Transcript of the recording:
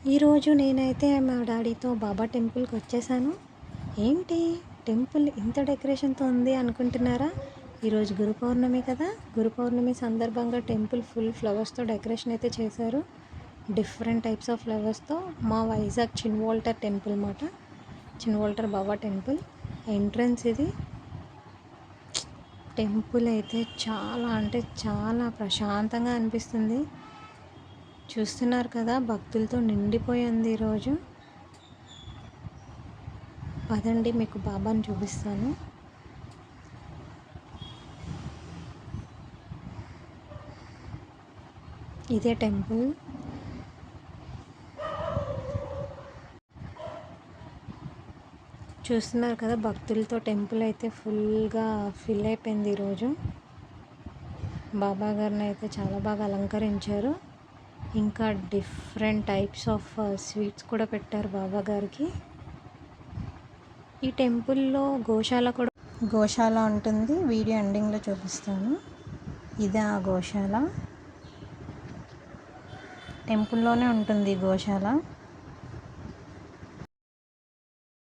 ఈరోజు నేనైతే మా డాడీతో బాబా టెంపుల్కి వచ్చేసాను. ఏంటి టెంపుల్ ఇంత డెకరేషన్తో ఉంది అనుకుంటున్నారా? ఈరోజు గురు పౌర్ణమి కదా. గురు పౌర్ణమి సందర్భంగా టెంపుల్ ఫుల్ ఫ్లవర్స్తో డెకరేషన్ అయితే చేశారు. డిఫరెంట్ టైప్స్ ఆఫ్ ఫ్లవర్స్తో. మా వైజాగ్ చిన్వాల్టర్ టెంపుల్ అన్నమాట. చిన్వాల్టర్ బాబా టెంపుల్ ఎంట్రన్స్ ఇది. టెంపుల్ అయితే చాలా అంటే చాలా ప్రశాంతంగా అనిపిస్తుంది. చూస్తున్నారు కదా, భక్తులతో నిండిపోయింది ఈరోజు. పదండి మీకు బాబాని చూపిస్తాను. ఇదే టెంపుల్. చూస్తున్నారు కదా, భక్తులతో టెంపుల్ అయితే ఫుల్గా ఫిల్ అయిపోయింది ఈరోజు. బాబా గారిని అయితే చాలా బాగా అలంకరించారు. ఇంకా డిఫరెంట్ టైప్స్ ఆఫ్ స్వీట్స్ కూడా పెట్టారు బాబా గారికి. ఈ టెంపుల్లో గోశాల ఉంటుంది. వీడియో ఎండింగ్లో చూపిస్తాను. ఇదే ఆ గోశాల. టెంపుల్లోనే ఉంటుంది గోశాల.